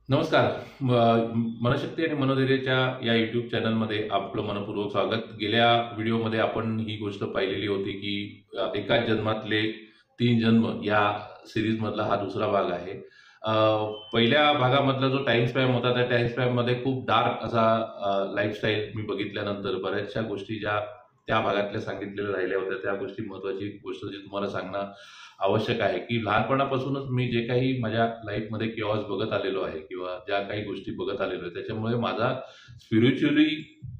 नमस्कार. मनशक्ती आणि मनोधैर्याच्या या यूट्यूब चॅनलमध्ये आपलं मनपूर्वक स्वागत. गेल्या व्हिडिओमध्ये आपण ही गोष्ट पाहिलेली होती की एकाच जन्मातले 3 जन्म या सिरीजमधला हा दुसरा भाग आहे. अ, पहिल्या भागामधला जो टाइम स्पॅन होता त्या टाइम स्पॅनमध्ये खूप डार्क असा लाईफस्टाईल मी बघितल्यानंतर बऱ्याचशा गोष्टी ज्या त्या भागातल्या सांगितलेल्या राहिल्या होत्या त्या गोष्टी महत्त्वाची गोष्ट जी तुम्हाला सांगणं आवश्यक आहे की लहानपणापासूनच मी जे काही माझ्या लाईफमध्ये किऑस बघत आलेलो आहे किंवा ज्या काही गोष्टी बघत आलेलो आहे त्याच्यामुळे माझा स्पिरिच्युअली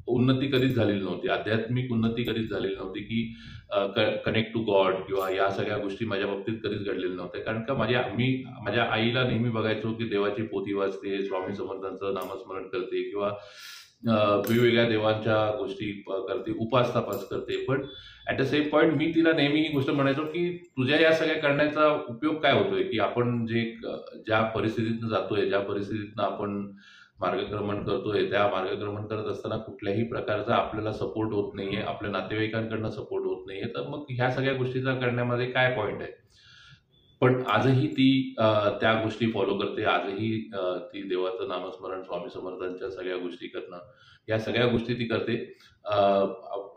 उन्नती कधीच झालेली नव्हती, आध्यात्मिक उन्नती कधीच झालेली नव्हती की कनेक्ट टू गॉड किंवा या सगळ्या गोष्टी माझ्या बाबतीत कधीच घडलेल्या नव्हत्या. कारण का मी माझ्या आईला नेहमी बघायचो की देवाची पोथी वाचते, स्वामी समर्थांचं नामस्मरण करते किंवा वेगवेगळ्या देवांच्या गोष्टी करते, उपास तपास करते. पण ॲट द सेम पॉईंट मी तिला नेहमी ही गोष्ट म्हणायचो की तुझ्या या सगळ्या करण्याचा उपयोग काय होतोय, की आपण ज्या परिस्थितीतनं जातोय, ज्या परिस्थितीतनं आपण मार्गक्रमण करतोय, त्या मार्गक्रमण करत असताना कुठल्याही प्रकारचा आपल्याला सपोर्ट होत नाहीये, आपल्या नातेवाईकांकडनं सपोर्ट होत नाहीये, तर मग ह्या सगळ्या गोष्टीचा करण्यामध्ये काय पॉईंट आहे? पण आजही ती त्या गोष्टी फॉलो करते. आजही ती देवाचं नामस्मरण, स्वामी समर्थांच्या सगळ्या गोष्टी करणं, या सगळ्या गोष्टी ती करते.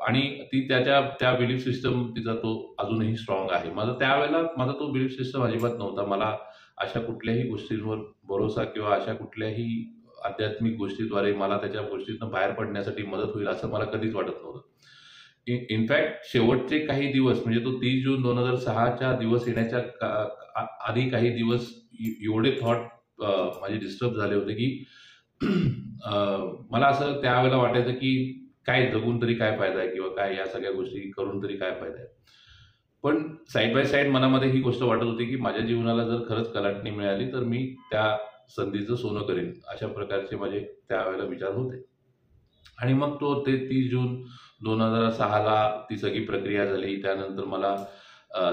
आणि ती त्या बिलीफ सिस्टम तिचा तो अजूनही स्ट्रॉंग आहे. माझा तो बिलीफ सिस्टम अजिबात नव्हता. मला अशा कुठल्याही गोष्टींवर भरोसा किंवा अशा कुठल्याही आध्यात्मिक गोष्टीद्वारे मला त्याच्या गोष्टीतून बाहेर पडण्यासाठी मदत होईल असं मला कधीच वाटत नव्हतं. इनफॅक्ट शेवटचे काही दिवस म्हणजे तो 30 जून 2006च्या दिवस येण्याच्या आधी काही दिवस एवढे थॉट माझे डिस्टर्ब झाले होते की मला असं त्यावेळेला वाटायचं की काय जगून तरी काय फायदा आहे किंवा काय या सगळ्या गोष्टी करून तरी काय फायदा आहे. पण साईड बाय साईड मनामध्ये ही गोष्ट वाटत होती की माझ्या जीवनाला जर खरंच कलाटणी मिळाली तर मी त्या संधीचं सोनं करेन, अशा प्रकारचे माझे त्यावेळेला विचार होते. आणि मग ते 30 जून 2006ला ती सगळी प्रक्रिया झाली. त्यानंतर मला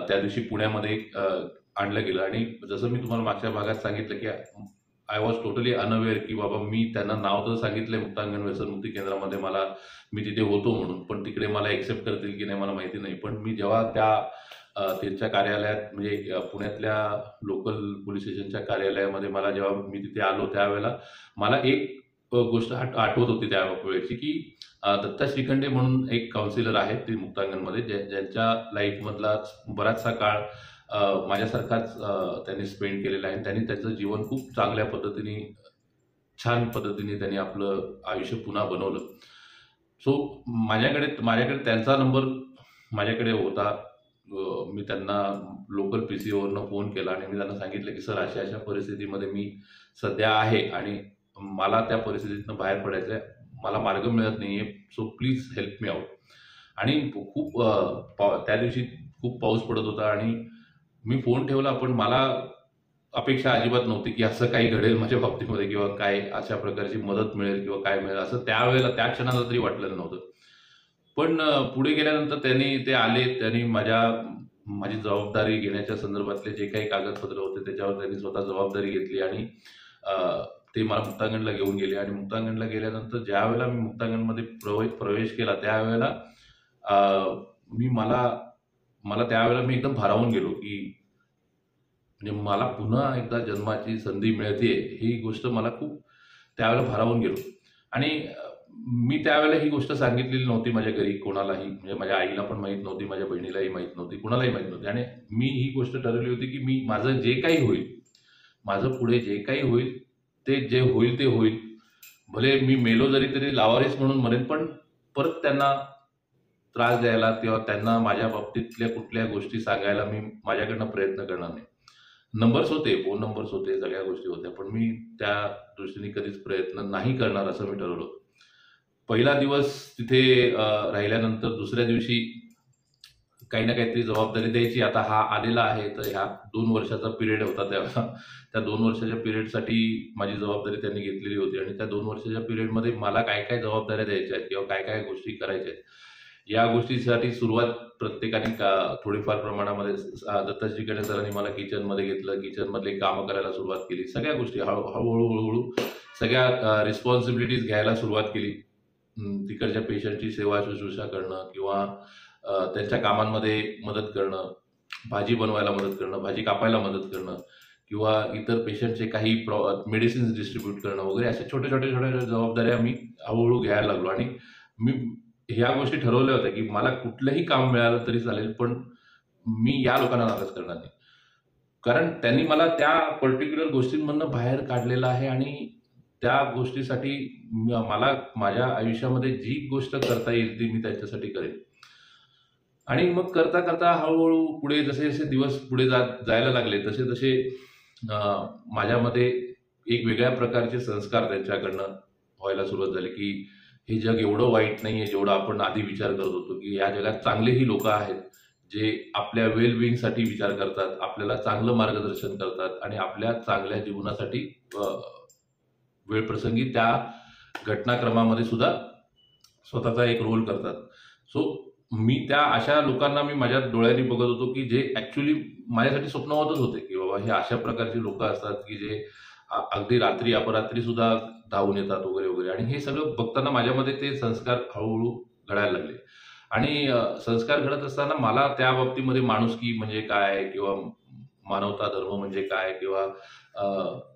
त्या दिवशी पुण्यामध्ये आणलं गेलं आणि जसं मी तुम्हाला मागच्या भागात सांगितलं की आय वॉज टोटली अनअवेअर की बाबा मी त्यांना नाव तर सांगितलंय मुक्तांगण व्यसनमुक्ती केंद्रामध्ये मी तिथे होतो म्हणून, पण तिकडे मला एक्सेप्ट करतील की नाही मला माहिती नाही. पण मी जेव्हा त्यांच्या कार्यालयात म्हणजे पुण्यातल्या लोकल पोलीस स्टेशनच्या कार्यालयामध्ये जेव्हा मी तिथे आलो त्यावेळेला मला एक गोष्ट आठवत होती त्या वेळेची की दत्ता श्रीखंडे म्हणून एक काउन्सिलर आहेत ते मुक्तांगणमध्ये, ज्यांच्या लाईफमधला बराचसा काळ माझ्यासारखाच त्यांनी स्पेंड केलेला आहे. त्यांनी त्याचं जीवन खूप चांगल्या पद्धतीने, छान पद्धतीने त्यांनी आपलं आयुष्य पुन्हा बनवलं. सो माझ्याकडे त्यांचा नंबर माझ्याकडे होता. मी त्यांना लोकल PCOवरनं फोन केला आणि मी त्यांना सांगितलं की सर अशा परिस्थितीमध्ये मी सध्या आहे आणि मला त्या परिस्थितीतनं बाहेर पडायचं आहे, मला मार्ग मिळत नाहीये, so please help me out. आणि खूप त्या दिवशी खूप पाऊस पडत होता आणि मी फोन ठेवला. पण मला अपेक्षा अजिबात नव्हती की असं काही घडेल माझ्या बाबतीमध्ये किंवा काय अशा प्रकारची मदत मिळेल किंवा काय मिळेल असं त्यावेळेला त्या क्षणाला तरी वाटलेलं नव्हतं. पण पुढे गेल्यानंतर ते आले. त्यांनी माझी जबाबदारी घेण्याच्या संदर्भातले जे काही कागदपत्र होते त्याच्यावर त्यांनी स्वतः जबाबदारी घेतली आणि ते मला मुक्तांगणला घेऊन गेले. आणि मुक्तांगणला गेल्यानंतर ज्या वेळेला मी मुक्तांगणमध्ये प्रवेश केला त्यावेळेला मला त्यावेळेला मी एकदम भारावून गेलो की म्हणजे मला पुन्हा एकदा जन्माची संधी मिळते ही गोष्ट मला खूप त्यावेळेला भारावून गेलो. आणि मी त्यावेळेला ही गोष्ट सांगितलेली नव्हती माझ्या घरी कोणालाही, म्हणजे माझ्या आईला पण माहीत नव्हती, माझ्या बहिणीलाही माहीत नव्हती, कुणालाही माहीत नव्हती. आणि मी ही गोष्ट ठरवली होती की मी माझं जे काही होईल, माझं पुढे जे काही होईल ते जे होईल ते होईल. भले मी मेलो तरी लावारिस म्हणून मरेन, पण परत त्यांना त्रास द्यायला किंवा त्यांना माझ्या बाबतीतल्या कुठल्या गोष्टी सांगायला मी माझ्याकडनं प्रयत्न करणार नाही. नंबर्स होते, फोन नंबर्स होते, सगळ्या गोष्टी होत्या, पण मी त्या दृष्टीने कधीच प्रयत्न नाही करणार असं मी ठरवलं. पहिला दिवस तिथे राहिल्यानंतर दुसऱ्या दिवशी काही ना काहीतरी जबाबदारी द्यायची. आता हा आलेला आहे तर ह्या 2 वर्षाचा पिरियड होता त्यावेळेला. त्या 2 वर्षाच्या पिरियडसाठी माझी जबाबदारी त्यांनी घेतलेली होती आणि त्या 2 वर्षाच्या पिरियडमध्ये मला काय काय जबाबदाऱ्या द्यायच्या आहेत किंवा काय काय गोष्टी करायच्या आहेत या गोष्टीसाठी सुरुवात प्रत्येकाने थोडीफार प्रमाणामध्ये दत्ता श्रीखंडे सरांनी मला किचनमध्ये घेतलं, किचनमधले कामं करायला सुरुवात केली. सगळ्या गोष्टी हळूहळू सगळ्या रिस्पॉन्सिबिलिटीज घ्यायला सुरुवात केली. तिकडच्या पेशंटची सेवा शुश्रूषा करणं किंवा त्यांच्या कामांमध्ये मदत करणं, भाजी बनवायला मदत करणं, भाजी कापायला मदत करणं किंवा इतर पेशंटचे काही मेडिसिन्स डिस्ट्रीब्यूट करणं वगैरे अशा छोट्या जबाबदाऱ्या मी हळूहळू घ्यायला लागलो. आणि मी ह्या गोष्टी ठरवल्या होत्या की मला कुठलंही काम मिळालं तरी चालेल, पण मी या लोकांना नाराज करणार नाही. कारण त्यांनी मला त्या पर्टिक्युलर गोष्टींमधनं बाहेर काढलेलं आहे आणि त्या गोष्टीसाठी मला माझ्या आयुष्यामध्ये जी गोष्ट करता येईल ती मी त्यांच्यासाठी करेन. आणि मग करता करता हळूहळू पुढे जसे जसे दिवस पुढे जायला लागले तसे तसे माझ्यामध्ये एक वेगळ्या प्रकारचे संस्कार त्यांच्याकडनं व्हायला सुरुवात झाली की हे जग एवढं वाईट नाहीये जेवढं आपण आधी विचार करत होतो, की या जगात चांगलेही लोक आहेत जे आपल्या वेलबिंगसाठी विचार करतात, आपल्याला चांगलं मार्गदर्शन करतात आणि आपल्या चांगल्या जीवनासाठी वेळप्रसंगी त्या घटनाक्रमामध्ये सुद्धा स्वतःचा एक रोल करतात. सो मी त्या अशा लोकांना मी माझ्या डोळ्यांनी बघत होतो की जे ऍक्च्युली माझ्यासाठी स्वप्नवतच होते की बाबा हे अशा प्रकारची लोक असतात की जे अगदी रात्री अपरात्री सुद्धा धावून येतात वगैरे वगैरे. आणि हे सगळं बघताना माझ्यामध्ये ते संस्कार हळूहळू घडायला लागले. आणि संस्कार घडत असताना मला त्या बाबतीमध्ये माणुसकी म्हणजे काय किंवा मानवता धर्म म्हणजे काय किंवा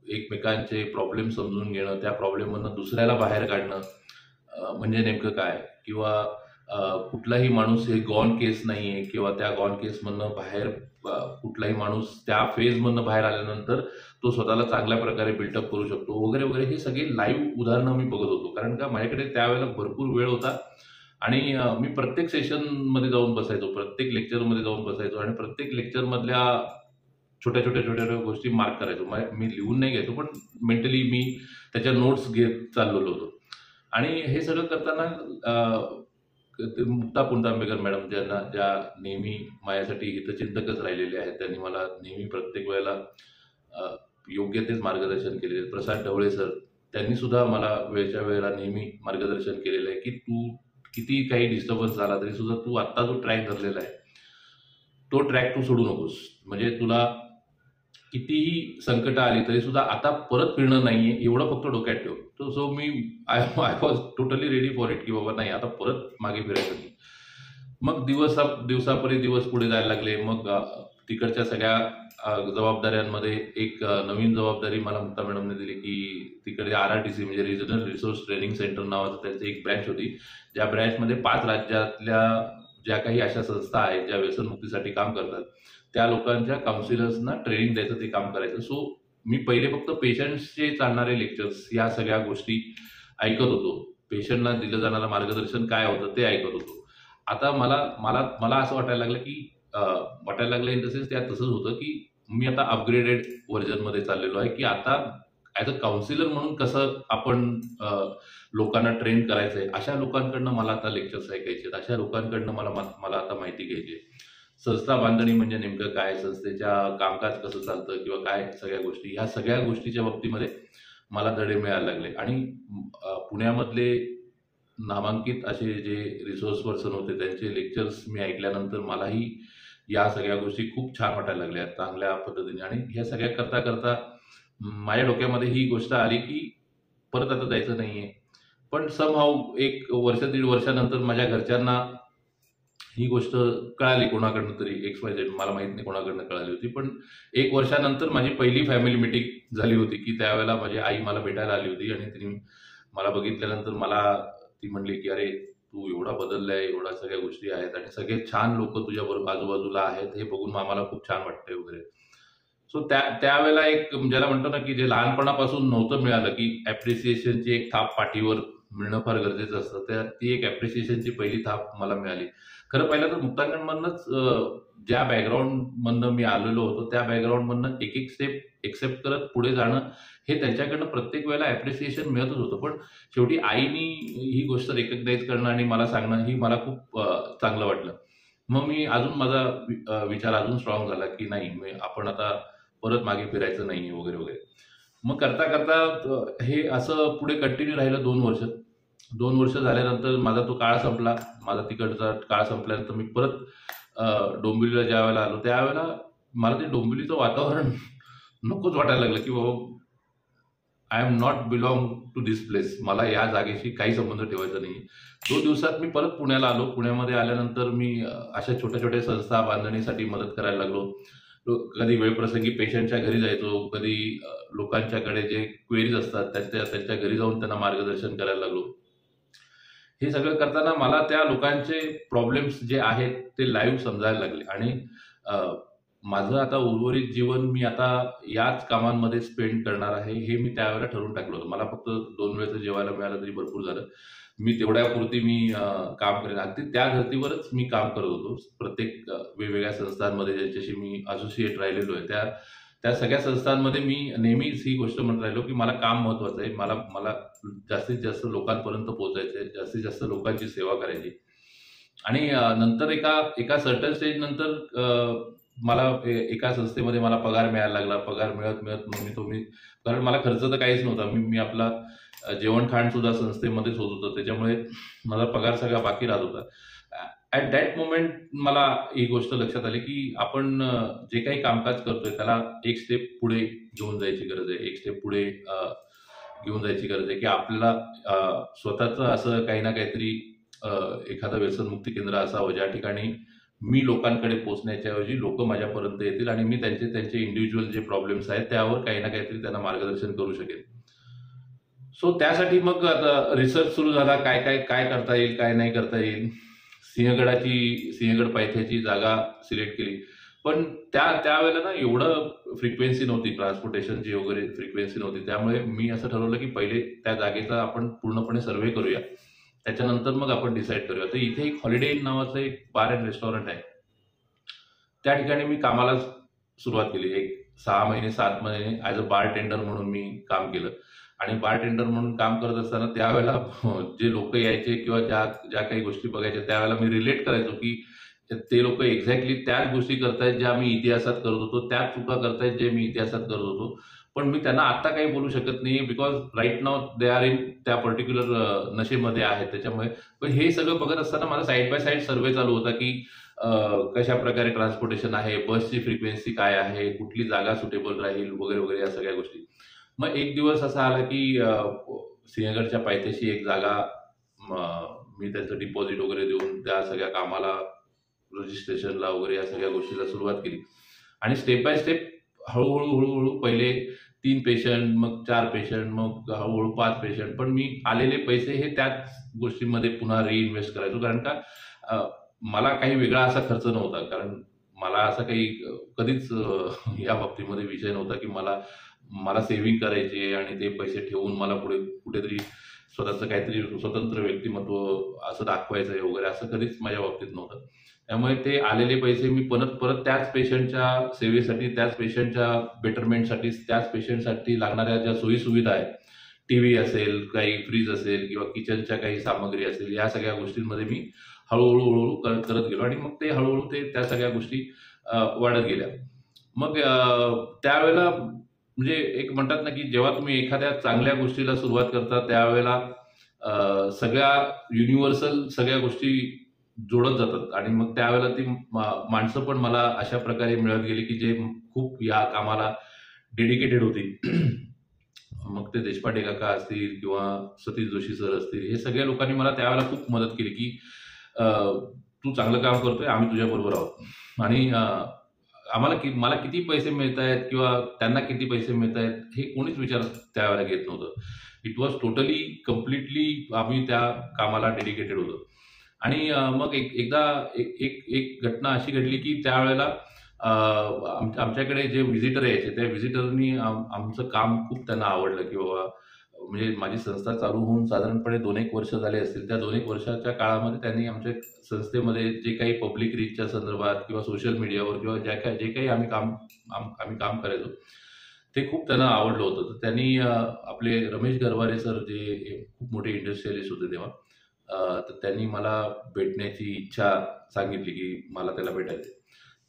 एकमेकांचे प्रॉब्लेम समजून घेणं, त्या प्रॉब्लेममधनं दुसऱ्याला बाहेर काढणं म्हणजे नेमकं काय, किंवा कुठलाही माणूस हे गॉन केस नाहीये किंवा त्या गॉन केसमधनं बाहेर कुठलाही माणूस त्या फेजमधनं बाहेर आल्यानंतर तो स्वतःला चांगल्या प्रकारे बिल्टअप करू शकतो वगैरे वगैरे. हे सगळे लाईव्ह उदाहरणं मी बघत होतो, कारण का माझ्याकडे त्यावेळेला भरपूर वेळ होता आणि मी प्रत्येक सेशनमध्ये जाऊन बसायचो, प्रत्येक लेक्चरमध्ये जाऊन बसायचो आणि प्रत्येक लेक्चरमधल्या छोट्या गोष्टी मार्क करायचो. मी लिहून नाही घ्यायचो, पण मेंटली मी त्याच्या नोट्स घेत चाललेलो होतो. आणि हे सगळं करताना मुक्ता पुणतांबेकर मॅडम ज्या नेहमी माझ्यासाठी हितचिंतकच राहिलेले आहेत, त्यांनी मला नेहमी प्रत्येक वेळेला योग्य तेच मार्गदर्शन केलेले. प्रसाद ढवळे सर, त्यांनी सुद्धा मला वेळच्या वेळेला नेहमी मार्गदर्शन केलेलं आहे की तू किती काही डिस्टर्बन्स झाला तरी सुद्धा तू आत्ता जो ट्रॅक धरलेला आहे तो ट्रॅक तू सोडू नकोस. म्हणजे तुला कितीही संकट आली तरी सुद्धा आता परत फिरणं नाहीये एवढं फक्त डोक्यात ठेव. So me I was totally ready for it की बाबा नाही आता परत मागे फिरायचं नाही. मग दिवसापरी दिवस पुढे जायला लागले. मग तिकडच्या सगळ्या जबाबदाऱ्यांमध्ये एक नवीन जबाबदारी मला मुक्ता मॅडमने दिली की तिकडे RRTC म्हणजे रिजनल रिसोर्स ट्रेनिंग सेंटर नावाचं त्यांची एक ब्रँच होती, ज्या ब्रँचमध्ये 5 राज्यातल्या ज्या काही अशा संस्था आहेत ज्या व्यसनमुक्तीसाठी काम करतात त्या लोकांच्या काउन्सिलर्सना ट्रेनिंग द्यायचं ते काम करायचं. सो मी पहिले फक्त पेशंट्सचे चालणारे लेक्चर्स या सगळ्या गोष्टी ऐकत होतो, पेशंटना दिलं जाणारं मार्गदर्शन काय होतं ते ऐकत होतो. आता मला असं वाटायला लागलं इन द सेन्स त्यात तसंच होतं की मी आता अपग्रेडेड व्हर्जनमध्ये चाललेलो आहे की आता ॲज अ काउन्सिलर म्हणून कसं आपण लोकांना ट्रेन करायचंय, अशा लोकांकडनं मला आता लेक्चर्स ऐकायचे, अशा लोकांकडनं मला आता माहिती घ्यायची. संस्था बांधणी म्हणजे नेमकं काय, संस्थेच्या कामकाज कसं चालतं किंवा काय सगळ्या गोष्टी, ह्या सगळ्या गोष्टीच्या बाबतीमध्ये मला धडे मिळायला लागले. आणि पुण्यामधले नामांकित असे जे रिसोर्स पर्सन होते त्यांचे लेक्चर्स मी ऐकल्यानंतर मलाही या सगळ्या गोष्टी खूप छान वाटायला लागल्या चांगल्या पद्धतीने. आणि ह्या सगळ्या करता करता माझ्या डोक्यामध्ये ही गोष्ट आली की परत आता जायचं नाहीये. पण समहाऊ 1 वर्ष 1.5 वर्षानंतर माझ्या घरच्यांना ही गोष्ट कळाली, कोणाकडनं तरी XYZ, मला माहित नाही कोणाकडनं कळाली होती. पण 1 वर्षानंतर माझी पहिली फॅमिली मीटिंग झाली होती की त्यावेळेला माझी आई मला भेटायला आली होती आणि तिने मला बघितल्यानंतर ती म्हणली की अरे तू एवढा बदललाय, एवढा सगळ्या गोष्टी आहेत आणि सगळे छान लोक तुझ्या बरोबर आजूबाजूला आहेत, हे बघून आम्हाला खूप छान वाटतंय वगैरे. सो त्यावेळेला एक ज्याला म्हणतो ना की जे लहानपणापासून नव्हतं मिळालं की ऍप्रिसिएशनची एक थाप पाठीवर मिळणं फार गरजेचं असतं, ती एक ऍप्रिसिएशनची पहिली थाप मला मिळाली. खरं पाहिलं तर मुक्तांगणमधनंच ज्या बॅकग्राऊंडमधनं मी आलेलो होतो त्या बॅकग्राऊंडमधनं एक स्टेप एक्सेप्ट करत पुढे जाणं हे त्यांच्याकडनं प्रत्येक वेळेला ऍप्रिसिएशन मिळतच होतं. पण शेवटी आईनी ही गोष्ट रेकग्नाइज करणं आणि मला सांगणं ही मला खूप चांगलं वाटलं. मग मी अजून माझा विचार अजून स्ट्रॉंग झाला की नाही आपण आता परत मागे फिरायचं नाही वगैरे वगैरे. मग करता करता हे असं पुढे कंटिन्यू राहिलं 2 वर्ष. 2 वर्ष झाल्यानंतर माझा तो काळ संपला. माझा तिकडचा काळ संपल्यानंतर मी परत डोंबिवलीला ज्या वेळेला आलो त्यावेळेला मला ते डोंबिवलीचं वातावरण नकोच वाटायला लागलं की बाबा I am not belong to this place, मला या जागेशी काही संबंध ठेवायचा नाही. 2 दिवसात मी परत पुण्याला आलो. पुण्यामध्ये आल्यानंतर मी अशा छोट्या संस्था बांधणीसाठी मदत करायला लागलो. कधी वेळप्रसंगी पेशंटच्या घरी जायचो, कधी लोकांच्याकडे जे क्वेरीज असतात त्यांच्या घरी जाऊन त्यांना मार्गदर्शन करायला लागलो. हे सगळं करताना मला त्या लोकांचे प्रॉब्लेम्स जे आहेत ते लाईव्ह समजायला लागले आणि माझं आता उर्वरित जीवन मी आता याच कामांमध्ये स्पेंड करणार आहे हे मी त्यावेळेला ठरवून टाकलं होतं. मला फक्त 2 वेळचं जेवायला मिळालं तरी भरपूर झालं. मी तेवढ्यापुरती मी काम करेन. अगदी त्या धर्तीवरच मी काम करत होतो. प्रत्येक वेगवेगळ्या संस्थांमध्ये ज्यांच्याशी मी असोसिएट राहिलेलो आहे त्या सगळ्या संस्थांमध्ये मी नेहमीच ही गोष्ट म्हणत राहिलो की मला काम महत्त्वाचं आहे. मला जास्तीत जास्त लोकांपर्यंत पोहोचायचं आहे, जास्तीत जास्त लोकांची सेवा करायची. आणि नंतर एका सर्टन स्टेज नंतर मला एका संस्थेमध्ये मला पगार मिळायला लागला. पगार मिळत मग मी कारण मला खर्च तर काहीच नव्हता. मी आपला जेवण खाण सुद्धा संस्थेमध्येच होत होतं. त्याच्यामुळे माझा पगार सगळा बाकी राहत होता. ॲट दॅट मोमेंट मला ही गोष्ट लक्षात आली की आपण जे काही कामकाज करतोय त्याला एक स्टेप पुढे घेऊन जायची गरज आहे. एक स्टेप पुढे घेऊन जायची गरज आहे की आपल्याला स्वतःचं असं काही ना काहीतरी एखादं व्यसनमुक्ती केंद्र असावं ज्या ठिकाणी मी लोकांकडे पोहोचण्याच्या ऐवजी लोक माझ्यापर्यंत येतील आणि मी त्यांचे इंडिव्हिज्युअल जे प्रॉब्लेम्स आहेत त्यावर काही ना काहीतरी त्यांना मार्गदर्शन करू शकेन. सो त्यासाठी मग आता रिसर्च सुरू झाला. काय करता येईल, काय नाही करता येईल. सिंहगड पायथ्याची जागा सिलेक्ट केली. पण त्यावेळेला ना एवढं फ्रिक्वेन्सी नव्हती, ट्रान्सपोर्टेशनची वगैरे फ्रिक्वेन्सी नव्हती. त्यामुळे मी असं ठरवलं की पहिले त्या जागेचा आपण पूर्णपणे सर्व्हे करूया, त्याच्यानंतर मग आपण डिसाईड करूया. तर इथे एक हॉलिडे इन नावाचं एक बार अँड रेस्टॉरंट आहे. त्या ठिकाणी मी कामाला सुरुवात केली. एक 6 महिने 7 महिने ॲज अ बार टेंडर म्हणून मी काम केलं. आणि बार टेंडर म्हणून काम करत असताना त्यावेळेला जे लोक यायचे किंवा ज्या काही गोष्टी बघायच्या त्यावेळेला मी रिलेट करायचो की ते लोक एक्झॅक्टली त्याच गोष्टी करतायत ज्या मी इतिहासात करत होतो, त्याच चुका करतायत जे मी इतिहासात करत होतो. पण मी त्यांना आता काही बोलू शकत नाही because right now they are in त्या पर्टिक्युलर नशेमध्ये आहेत. त्याच्यामुळे पण हे सगळं बघत असताना माझा साईड बाय साईड सर्वे चालू होता की कशा प्रकारे ट्रान्सपोर्टेशन आहे, बसची फ्रिक्वेन्सी काय आहे, कुठली जागा सुटेबल राहील वगैरे वगैरे या सगळ्या गोष्टी. मग एक दिवस असा आला की सिंहगडच्या पायथ्याशी एक जागा मी त्याचं डिपॉझिट वगैरे देऊन त्या सगळ्या कामाला रजिस्ट्रेशनला वगैरे या सगळ्या गोष्टीला सुरुवात केली. आणि स्टेप बाय स्टेप हळूहळू पहिले 3 पेशंट, मग 4 पेशंट, मग हळूहळू 5 पेशंट. पण मी आलेले पैसे हे त्याच गोष्टींमध्ये पुन्हा रिइन्व्हेस्ट करायचो. कारण का मला काही वेगळा असा खर्च नव्हता. कारण मला असं काही कधीच या बाबतीमध्ये विषय नव्हता की मला सेव्हिंग करायची आणि ते पैसे ठेवून मला पुढे कुठेतरी स्वतःचं काहीतरी स्वतंत्र व्यक्तिमत्व असं दाखवायचं आहे वगैरे असं कधीच माझ्या बाबतीत नव्हतं. त्यामुळे ते आलेले पैसे मी परत त्याच पेशंटच्या सेवेसाठी, त्याच पेशंटच्या बेटरमेंटसाठी, त्याच पेशंटसाठी लागणाऱ्या ज्या सोयीसुविधा आहेत, टीव्ही असेल, काही फ्रीज असेल किंवा किचनच्या काही सामग्री असेल, या सगळ्या गोष्टींमध्ये मी हळूहळू करत गेलो. आणि मग ते हळूहळू त्या सगळ्या गोष्टी वाढत गेल्या. मग त्यावेळेला म्हणजे एक म्हणतात ना की जेव्हा तुम्ही एखाद्या चांगल्या गोष्टीला सुरुवात करता त्यावेळेला सगळ्या युनिव्हर्सल सगळ्या गोष्टी जोडत जातात. आणि मग त्यावेळेला ती माणसं पण मला अशा प्रकारे मिळत गेली की जे खूप या कामाला डेडिकेटेड होती. मग ते देशपांडे काका असतील किंवा सतीश जोशी सर असतील, हे सगळ्या लोकांनी मला त्यावेळेला खूप मदत केली की तू चांगलं काम करतोय, आम्ही तुझ्या बरोबर आहोत. आणि मला किती पैसे मिळत आहेत किंवा त्यांना किती पैसे मिळत आहेत हे कोणीच विचार त्यावेळेला घेत नव्हतं. इट वॉज टोटली कम्प्लिटली आम्ही त्या कामाला डेडिकेटेड होतो. आणि मग एक घटना अशी घडली की त्यावेळेला आमच्याकडे जे व्हिजिटर यायचे त्या व्हिजिटरनी आमचं काम खूप त्यांना आवडलं की बाबा, म्हणजे माझी संस्था चालू होऊन साधारणपणे 2-1 वर्ष झाले असतील. त्या 2-1 वर्षाच्या काळामध्ये त्यांनी आमच्या संस्थेमध्ये जे काही पब्लिक रीचच्या संदर्भात किंवा सोशल मीडियावर किंवा जे काही आम्ही काम करायचो ते खूप त्यांना आवडलं होतं. तर त्यांनी आपले रमेश गरवारे सर जे खूप मोठे इंडस्ट्रियलिस्ट होते तेव्हा, तर त्यांनी मला भेटण्याची इच्छा सांगितली की मला त्याला भेटायचं.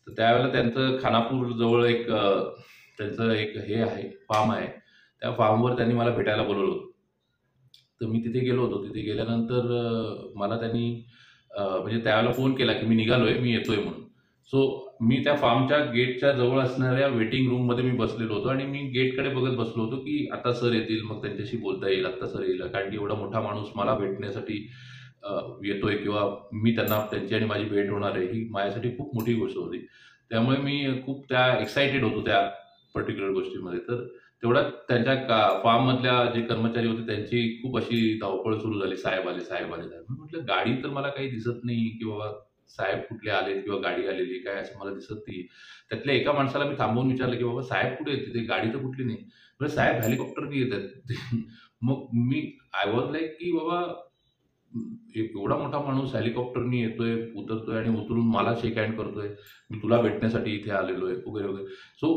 तर त्यावेळेला त्यांचं खानापूर जवळ त्यांचं एक हे आहे, फार्म आहे. त्या फार्मवर त्यांनी मला भेटायला बोलवलं होतं. तर मी तिथे गेलो होतो. तिथे गेल्यानंतर मला त्यांनी म्हणजे त्यावेळेला फोन केला की मी निघालोय, मी येतोय म्हणून. सो मी त्या फार्मच्या गेटच्या जवळ असणाऱ्या वेटिंग रूममध्ये मी बसलेलो होतो आणि मी गेटकडे बघत बसलो होतो की आता सर येतील, मग त्यांच्याशी बोलता येईल, आता सर येईल. कारण की एवढा मोठा माणूस मला भेटण्यासाठी येतोय किंवा मी त्यांची आणि माझी भेट होणार आहे, ही माझ्यासाठी खूप मोठी गोष्ट होती. त्यामुळे मी खूप त्या एक्साइटेड होतो त्या पर्टिक्युलर गोष्टीमध्ये. तर तेवढ्यात त्यांच्या फार्ममधल्या जे कर्मचारी होते त्यांची खूप अशी धावपळ सुरू झाली, साहेब आले, साहेब आले, साहेब. मी म्हटलं गाडी तर मला काही दिसत नाही की बाबा साहेब कुठले आलेत किंवा गाडी आलेली काय असं मला दिसत नाही. त्यातल्या एका माणसाला मी थांबवून विचारलं की बाबा साहेब कुठे आहेत, तिथे गाडी तर कुठली नाही. म्हणजे साहेब हेलिकॉप्टरने येत आहेत. मग मी आय वॉज लाईक की बाबा एक एवढा मोठा माणूस हेलिकॉप्टरनी येतोय, उतरतोय आणि उतरून मला शेक हँड करतोय. मी तुला भेटण्यासाठी इथे आलेलो आहे वगैरे वगैरे. So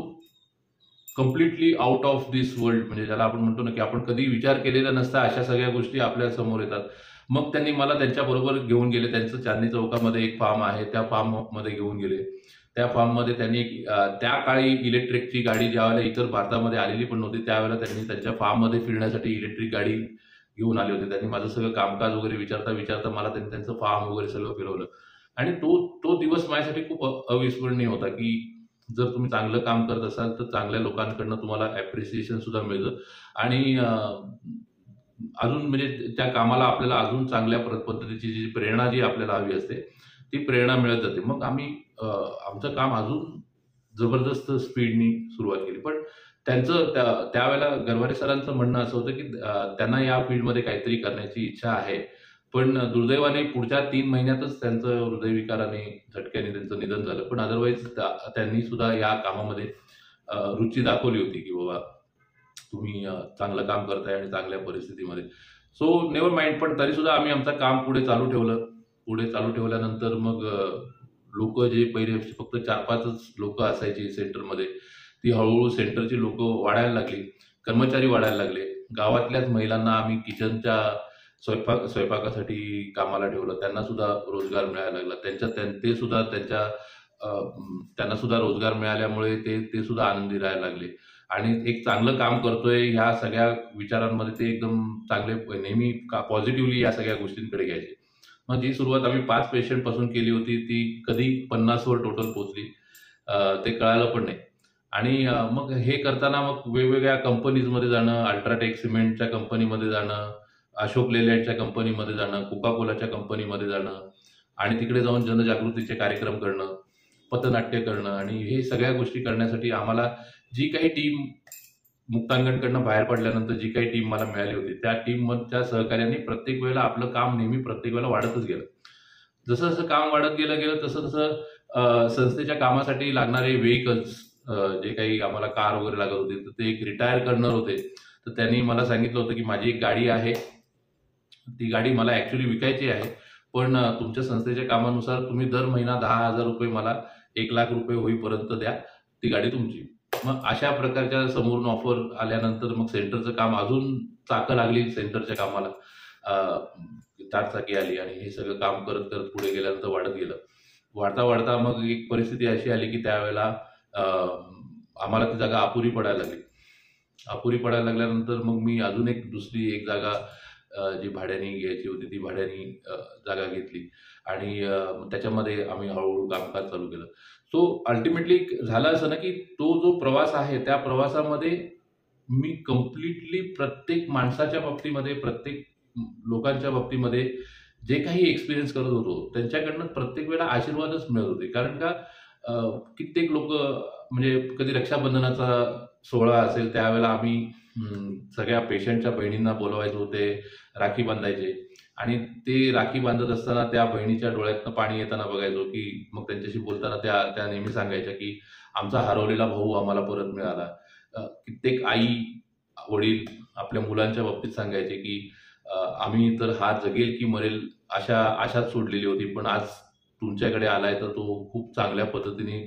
completely out of this world, म्हणजे ज्याला आपण म्हणतो ना की आपण कधी विचार केलेला नसता अशा सगळ्या गोष्टी आपल्या समोर येतात. मग त्यांनी मला त्यांच्याबरोबर घेऊन गेले. त्यांचं चांदणी चौकामध्ये एक फार्म आहे, त्या फार्ममध्ये घेऊन गेले. त्या फार्ममध्ये त्यांनी त्या काळी इलेक्ट्रिकची गाडी ज्यावेळेला इतर भारतामध्ये आलेली पण नव्हती, त्यावेळेला त्यांनी त्यांच्या फार्ममध्ये फिरण्यासाठी इलेक्ट्रिक गाडी घेऊन आले होते. त्यांनी माझं सगळं कामकाज वगैरे विचारता विचारता मला त्यांनी त्यांचं फार्म वगैरे सगळं फिरवलं. आणि तो तो दिवस माझ्यासाठी खूप अविस्मरणीय होता की जर तुम्ही चांगलं काम करत असाल तर चांगल्या लोकांकडनं तुम्हाला ॲप्रिसिएशन सुद्धा मिळतं. आणि अजून म्हणजे त्या कामाला आपल्याला अजून चांगल्या पद्धतीची जी प्रेरणा जी आपल्याला हवी असते ती प्रेरणा मिळत जाते. मग आम्ही आमचं काम अजून जबरदस्त स्पीडनी सुरुवात केली. पण त्यांचं त्यावेळेला गरवारे सरांचं म्हणणं असं होतं की त्यांना या फील्डमध्ये काहीतरी करण्याची इच्छा आहे. पण दुर्दैवाने पुढच्या 3 महिन्यातच त्यांचं हृदयविकाराने झटक्याने त्यांचं निधन झालं. पण अदरवाईज त्यांनी सुद्धा या कामामध्ये रुची दाखवली होती की बाबा तुम्ही चांगलं काम करताय आणि चांगल्या परिस्थितीमध्ये. So never mind. पण तरीसुद्धा आम्ही आमचं काम पुढे चालू ठेवलं. पुढे चालू ठेवल्यानंतर मग लोक जे पहिले फक्त 4-5च लोक असायची सेंटरमध्ये, ती हळूहळू सेंटरची लोक वाढायला लागली, कर्मचारी वाढायला लागले. गावातल्याच महिलांना आम्ही किचनच्या स्वयंपाकासाठी कामाला ठेवलं. त्यांना सुद्धा रोजगार मिळायला लागला. त्यांना सुद्धा रोजगार मिळाल्यामुळे ते सुद्धा आनंदी राहायला लागले. आणि एक चांगलं काम करतोय ह्या सगळ्या विचारांमध्ये ते एकदम चांगले नेहमी पॉझिटिव्हली या सगळ्या गोष्टींकडे घ्यायचे. मग जी सुरुवात आम्ही 5 पेशंटपासून केली होती ती कधी 50वर टोटल पोहोचली ते कळालं पण नाही. आणि मग हे करताना मग वेगवेगळ्या कंपनीजमध्ये जाणं, अल्ट्राटेक सिमेंटच्या कंपनीमध्ये जाणं, अशोक लेलँडच्या कंपनीमध्ये जाणं, कोका कोलाच्या कंपनीमध्ये जाणं आणि तिकडे जाऊन जनजागृतीचे कार्यक्रम करणं, पथनाट्य करणं आणि हे सगळ्या गोष्टी करण्यासाठी आम्हाला जी काही टीम मुक्तांगणकडनं बाहेर पडल्यानंतर जी काही टीम मला मिळाली होती त्या टीमच्या सहकार्याने प्रत्येक वेळेला आपलं काम नेहमी प्रत्येक वेळेला वाढतच गेलं. जसं जसं काम वाढत गेलं तसं तसं संस्थेच्या कामासाठी लागणारे व्हेकल्स जे काही आम्हाला कार वगैरे लागत होते तर ते एक रिटायर करणार होते. तर त्यांनी मला सांगितलं होतं की माझी एक गाडी आहे, ती गाडी मला ॲक्च्युली विकायची आहे, पण तुमच्या संस्थेच्या कामानुसार तुम्ही दर महिना 10,000 रुपये मला 1,00,000 रुपये होईपर्यंत द्या, ती गाडी तुमची. मग अशा प्रकारच्या समोरून ऑफर आल्यानंतर मग सेंटरचं काम अजून चाकं लागली सेंटरच्या कामाला. 4 चाकी आली आणि हे सगळं काम करत करत पुढे गेल्यानंतर वाढत गेलं. वाढता वाढता मग एक परिस्थिती अशी आली की त्यावेळेला आम्हाला ती जागा अपुरी पडायला लागली. अपुरी पडायला लागल्यानंतर मग मी अजून दुसरी एक जागा जी भाड्याने घ्यायची होती ती भाड्याने जागा घेतली आणि त्याच्यामध्ये आम्ही हळूहळू कामकाज चालू केलं. सो अल्टिमेटली झालं असं ना की तो जो प्रवास आहे त्या प्रवासामध्ये मी कम्प्लिटली प्रत्येक माणसाच्या बाबतीमध्ये, प्रत्येक लोकांच्या बाबतीमध्ये जे काही एक्सपिरियन्स करत होतो त्यांच्याकडनं प्रत्येक वेळेला आशीर्वादच मिळत होते. कारण का कित्येक लोक म्हणजे कधी रक्षाबंधनाचा सोहळा असेल त्यावेळेला आम्ही सगळ्या पेशंटच्या बहिणींना बोलवायचे होते, राखी बांधायचे आणि ते राखी बांधत असताना त्या बहिणीच्या डोळ्यातनं पाणी येताना बघायचो की मग त्यांच्याशी बोलताना त्या नेहमी सांगायच्या की आमचा हरवलेला भाऊ आम्हाला परत मिळाला. कित्येक आई वडील आपल्या मुलांच्या बाबतीत सांगायचे की आम्ही तर हा जगेल की मरेल आशाच सोडलेली होती, पण आज तुमच्याकडे आलाय तर तो खूप चांगल्या पद्धतीने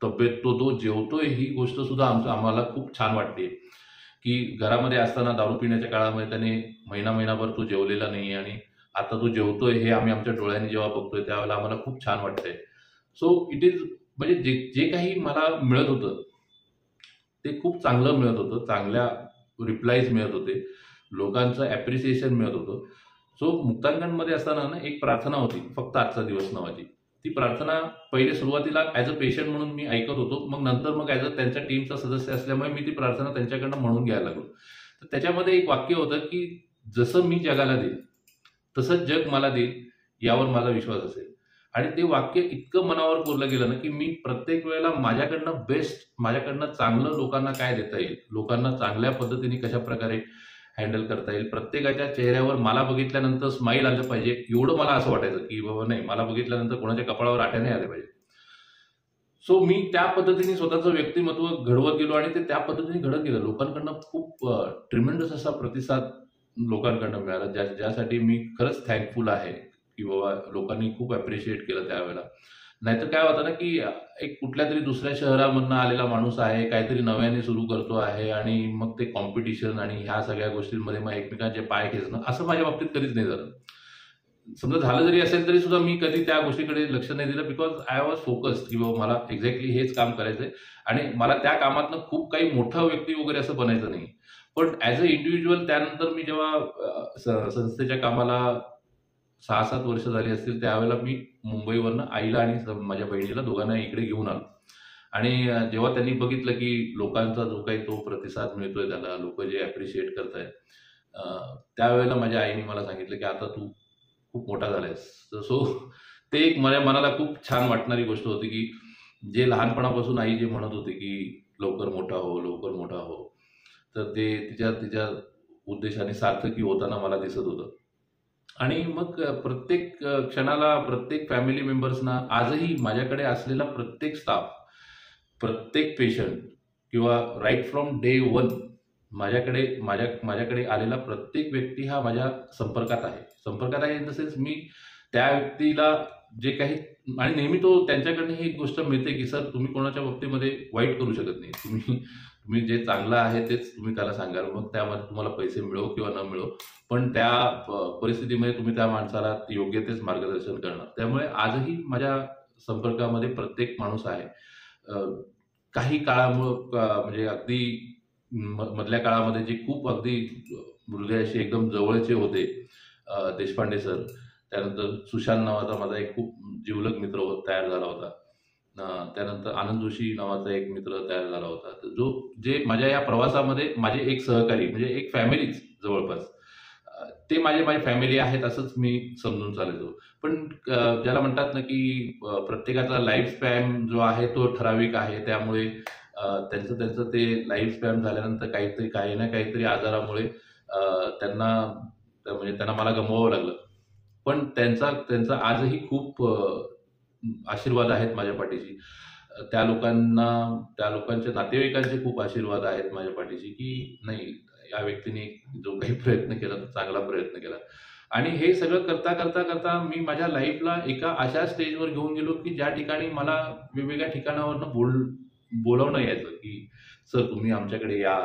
तब्येत तो जेवतोय ही गोष्ट सुद्धा आम्हाला खूप छान वाटते की घरामध्ये असताना दारू पिण्याच्या काळामध्ये त्याने महिनाभर तो जेवलेला नाही आणि आता तो जेवतोय हे आम्ही आमच्या डोळ्यांनी जेव्हा बघतोय त्यावेळेला आम्हाला खूप छान वाटतंय. सो इट इज म्हणजे जे काही मला मिळत होतं ते खूप चांगलं मिळत होतं, चांगल्या रिप्लायज मिळत होते, लोकांचं ॲप्रिसिएशन मिळत होतं. सो मुक्तांगणमध्ये असताना ना एक प्रार्थना होती फक्त आजचा दिवस नावाची. ती प्रार्थना पहिले सुरुवातीला ॲज अ पेशंट म्हणून मी ऐकत होतो, मग नंतर मग ॲज अ त्यांच्या टीमचा सदस्य असल्यामुळे मी ती प्रार्थना त्यांच्याकडनं म्हणून घ्यायला लागलो. तर त्याच्यामध्ये एक वाक्य होतं की जसं मी जगाला देईन तसंच जग मला देईल यावर माझा विश्वास असेल. आणि ते वाक्य इतकं मनावर कोरलं गेलं ना, की मी प्रत्येक वेळेला माझ्याकडनं बेस्ट, माझ्याकडनं चांगलं लोकांना काय देता येईल, लोकांना चांगल्या पद्धतीने कशाप्रकारे हँडल करता येईल, प्रत्येकाच्या चेहऱ्यावर मला बघितल्यानंतर स्माईल आलं पाहिजे, एवढं मला असं वाटायचं, की बाबा नाही, मला बघितल्यानंतर कोणाच्या कपाळावर आठ्या नाही आले पाहिजे. सो मी त्या पद्धतीने स्वतःचं व्यक्तिमत्व घडवत गेलो आणि ते त्या पद्धतीने घडत गेलं. लोकांकडनं खूप ट्रिमेंडस असा प्रतिसाद लोकांकडनं मिळाला, ज्यासाठी मी खरंच थँकफुल आहे, की बाबा लोकांनी खूप अप्रिशिएट केलं त्यावेळेला. नाहीतर काय होतं ना, की एक कुठल्यातरी दुसऱ्या शहरामधनं आलेला माणूस आहे, काहीतरी नव्याने सुरू करतो आहे आणि मग ते कॉम्पिटिशन आणि ह्या सगळ्या गोष्टींमध्ये मग एकमेकांचे पाय खेचणं, असं माझ्या बाबतीत कधीच नाही झालं. समजा झालं जरी असेल तरी सुद्धा मी कधी त्या गोष्टीकडे लक्ष नाही दिलं, बिकॉज आय वॉज फोकस्ड, की बाबा मला एक्झॅक्टली हेच काम करायचंय आणि मला त्या कामातनं खूप काही मोठा व्यक्ती वगैरे असं बनायचं नाही. पण ॲज अ इंडिव्हिज्युअल त्यानंतर मी जेव्हा संस्थेच्या कामाला 6-7 वर्ष झाली असतील, त्यावेळेला मी मुंबईवरनं आईला आणि माझ्या बहिणीला दोघांना इकडे घेऊन आलो. आणि जेव्हा त्यांनी बघितलं, की लोकांचा जो काही तो प्रतिसाद मिळतोय त्याला, लोकं जे ॲप्रिशिएट करतायत, त्यावेळेला माझ्या आईने मला सांगितलं, की "आता तू खूप मोठा झालायस." सो ते एक माझ्या मनाला खूप छान वाटणारी गोष्ट होती, की जे लहानपणापासून आई जे म्हणत होती, की "लवकर मोठा हो, लवकर मोठा हो." तर ते तिच्या तिच्या उद्देशाने सार्थकी होताना मला दिसत होतं. आणि मग प्रत्येक क्षणाला प्रत्येक फॅमिली मेंबर्सना आजही माझ्याकडे असलेला प्रत्येक स्टाफ, प्रत्येक पेशंट किंवा राइट फ्रॉम डे वन माझ्याकडे आलेला प्रत्येक व्यक्ती हा माझ्या संपर्कात आहे. संपर्कात आहे इन द सेन्स मी त्या व्यक्तीला जे काही आणि नेहमी तो त्यांच्याकडनं ही एक गोष्ट मिळते, की सर तुम्ही कोणाच्या बाबतीमध्ये वाईट करू शकत नाही. तुम्ही तुम्ही जे चांगलं आहे तेच तुम्ही त्याला सांगाल. मग त्यामध्ये तुम्हाला पैसे मिळो किंवा न मिळो, पण त्या परिस्थितीमध्ये तुम्ही त्या माणसाला योग्य तेच मार्गदर्शन करणार. त्यामुळे आजही माझ्या संपर्कामध्ये प्रत्येक माणूस आहे. अ, काही काळामुळं म्हणजे अगदी मधल्या काळामध्ये जे खूप अगदी हृदयाशी एकदम जवळचे होते, देशपांडे सर. त्यानंतर सुशांत नावाचा माझा एक खूप जिवलग मित्र तयार झाला होता. त्यानंतर आनंद जोशी नावाचा एक मित्र तयार झाला होता. तर जे माझ्या या प्रवासामध्ये माझे एक सहकारी म्हणजे एक फॅमिलीच जवळपास. ते माझी फॅमिली आहेत असंच मी समजून चालायचो. पण ज्याला म्हणतात ना, की प्रत्येकाचा लाईफ स्पॅन जो आहे तो ठराविक आहे. त्यामुळे त्यांचं त्यांचं ते लाईफ स्पॅन झाल्यानंतर काही ना काहीतरी आजारामुळे त्यांना म्हणजे त्यांना मला गमवावं लागलं. पण त्यांचा त्यांचा आजही खूप आशीर्वाद आहेत माझ्या पाठीशी. त्या लोकांच्या नातेवाईकांचे खूप आशीर्वाद आहेत माझ्या पाठीशी, की नाही या व्यक्तीने जो काही प्रयत्न केला तो चांगला प्रयत्न केला. आणि हे सगळं करता मी माझ्या लाईफला एका अशा स्टेजवर घेऊन गेलो, की ज्या ठिकाणी मला वेगवेगळ्या ठिकाणावरनं बोलावणं यायचं, की "सर तुम्ही आमच्याकडे या,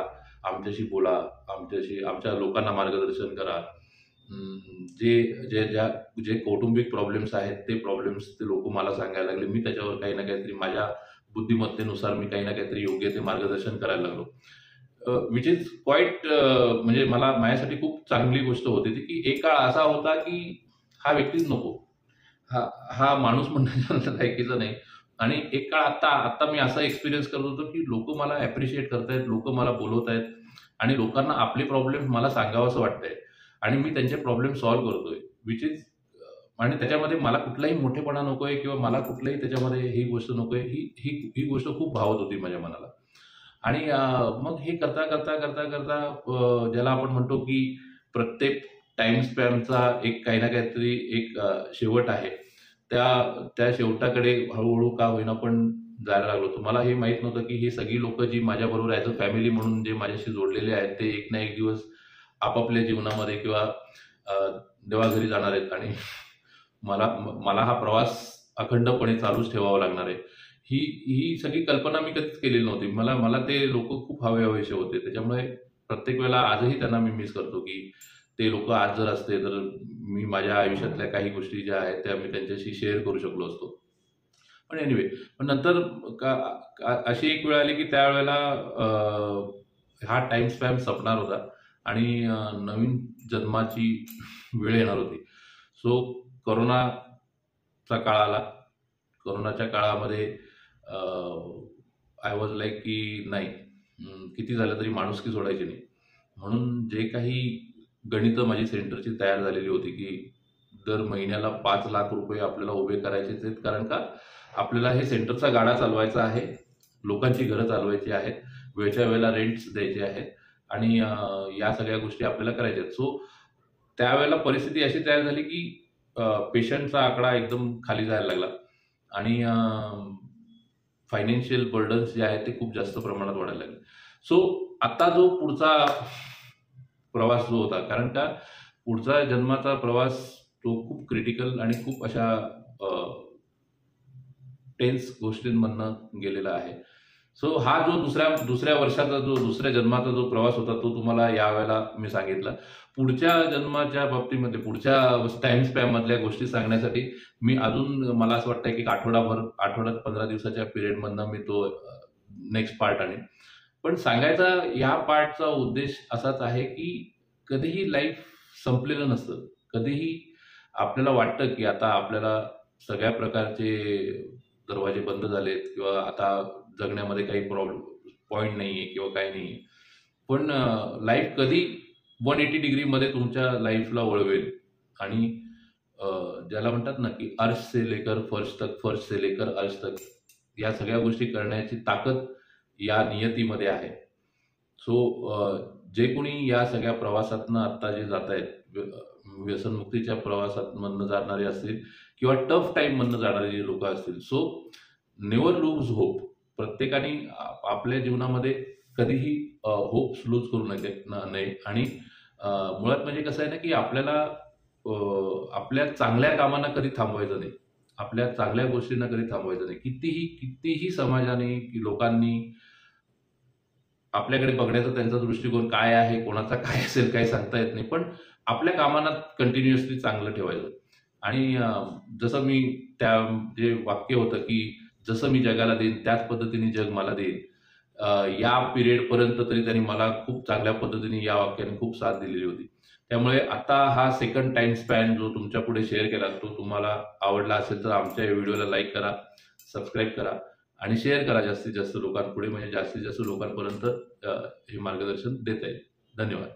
आमच्याशी बोला, आमच्या लोकांना मार्गदर्शन करा." जे जे ज्या जे कौटुंबिक प्रॉब्लेम्स आहेत ते प्रॉब्लेम्स ते लोकं मला सांगायला लागले. मी त्याच्यावर काही ना काहीतरी माझ्या बुद्धिमत्तेनुसार मी काही ना काहीतरी योग्य ते मार्गदर्शन करायला लागलो. व्हिच इज क्वाईट म्हणजे माझ्यासाठी खूप चांगली गोष्ट होती ती, की एक काळ असा होता, की हा व्यक्तीच नको. हा हा माणूस म्हणण्याच्या लायकीचा नाही. आणि एक काळ आत्ता मी असा एक्सपिरियन्स करत होतो, की लोकं मला ॲप्रिशिएट करतायत, लोकं मला बोलवतायत आणि लोकांना आपले प्रॉब्लेम्स मला सांगावसं वाटतंय आणि मी त्यांचे प्रॉब्लेम सॉल्व्ह करतोय. व्हिच इज आणि त्याच्यामध्ये मला कुठलाही मोठेपणा नकोय किंवा मला कुठल्याही त्याच्यामध्ये ही गोष्ट नकोय. ही ही ही गोष्ट खूप भावत होती माझ्या मनाला. आणि मग हे करता ज्याला आपण म्हणतो, की प्रत्येक टाईम स्पॅनचा एक काही ना काहीतरी एक शेवट आहे. त्या त्या शेवटाकडे हळू का होईना पण जायला लागलो होतो. मला हे माहीत नव्हतं, की ही सगळी लोकं जी माझ्याबरोबर ॲज अ फॅमिली म्हणून जे माझ्याशी जोडलेले आहेत, ते एक ना एक दिवस आपापल्या जीवनामध्ये किंवा अ, देवाघरी जाणार आहेत आणि मला हा प्रवास अखंडपणे चालूच ठेवावा लागणार आहे. ही ही सगळी कल्पना मी कधीच केलेली नव्हती. मला मला ते लोकं खूप हवेहवेसे होते. त्याच्यामुळे प्रत्येक वेळेला आजही त्यांना मी मिस करतो, की ते लोकं आज जर असते, तर मी माझ्या आयुष्यातल्या काही गोष्टी ज्या आहेत, त्या मी त्यांच्याशी शेअर करू शकलो असतो. पण एनिवे, पण नंतर का अशी एक वेळ आली, की त्यावेळेला हा टाईम स्पॅन संपणार होता आणि नवीन जन्माची वेळ येणार होती. सो कोरोनाचा काळ आला. कोरोनाच्या काळामध्ये आय वॉज लाईक की नाही, किती झालं तरी माणुसकी सोडायची नाही. म्हणून जे काही गणितं माझी सेंटरची तयार झालेली होती, की दर महिन्याला 5 लाख रुपये आपल्याला उभे करायचे आहेत, कारण का आपल्याला हे सेंटरचा गाडा चालवायचा आहे, लोकांची घरं चालवायची आहेत, वेळच्या वेळेला रेंट्स द्यायचे आहेत आणि या सगळ्या गोष्टी आपल्याला करायच्या आहेत. सो त्यावेळेला परिस्थिती अशी तयार झाली की पेशंटचा आकडा एकदम खाली जायला लागला आणि फायनान्शियल बर्डन्स जे आहेत ते खूप जास्त प्रमाणात वाढायला लागले. सो आता जो पुढचा प्रवास जो होता, कारण का पुढचा जन्माचा प्रवास तो खूप क्रिटिकल आणि खूप अशा टेन्स गोष्टींमधनं गेलेला आहे. सो हा जो दुसऱ्या वर्षाचा जो दुसऱ्या जन्माचा जो प्रवास होता तो तुम्हाला यावेळेला मी सांगितला. पुढच्या जन्माच्या बाबतीमध्ये पुढच्या टाइम स्पॅन मधल्या गोष्टी सांगण्यासाठी मी अजून मला असं वाटतं की आठवड्यात 15 दिवसाच्या पिरियडमधनं मी तो नेक्स्ट पार्ट आणेन. पण सांगायचा या पार्टचा उद्देश असाच आहे की कधीही लाईफ संपलेलं नसतं. कधीही आपल्याला वाटतं की आता आपल्याला सगळ्या प्रकारचे दरवाजे बंद झालेत किंवा आता जगण्यामध्ये काही पॉईंट नाहीये किंवा काही नाहीये. पण लाईफ कधी 180 डिग्रीमध्ये तुमच्या लाईफला वळवेल आणि ज्याला म्हणतात ना की अर्श से लेकर फर्श तक, फर्श से लेकर अर्श तक, या सगळ्या गोष्टी करण्याची ताकद या नियतीमध्ये आहे. सो जे कोणी या सगळ्या प्रवासातनं आत्ता जे जात आहेत, व्यसनमुक्तीच्या प्रवासातमधनं जाणारे असतील किंवा टफ टाइम मधनं जाणारे जे लोक असतील, सो नेव्हर लूज होप. प्रत्येकाने आपल्या जीवनामध्ये कधीही होप्स लूज करू नये आणि मुळात म्हणजे कसं आहे ना की आपल्याला आपल्या चांगल्या कामांना कधी थांबवायचं नाही, आपल्या चांगल्या गोष्टींना कधी थांबवायचं नाही. कितीही समाजाने की लोकांनी आपल्याकडे बघण्याचा त्यांचा दृष्टिकोन काय आहे, कोणाचा काय असेल काही सांगता येत नाही, पण आपल्या कामांना कंटिन्युअसली चांगलं ठेवायचं. आणि जसं मी त्या जे वाक्य होतं की जसं मी जगाला देईन त्याच पद्धतीने जग मला देईल, या पिरियडपर्यंत तरी त्यांनी मला खूप चांगल्या पद्धतीने या वाक्याने खूप साथ दिलेली होती. त्यामुळे आता हा सेकंड टाइम स्पॅन जो तुमच्या पुढे शेअर केला तो तुम्हाला आवडला असेल तर आमच्या व्हिडिओला लाईक करा, सबस्क्राईब करा आणि शेअर करा जास्तीत जास्त लोकांपुढे, म्हणजे जास्तीत जास्त लोकांपर्यंत हे मार्गदर्शन देता येईल. धन्यवाद.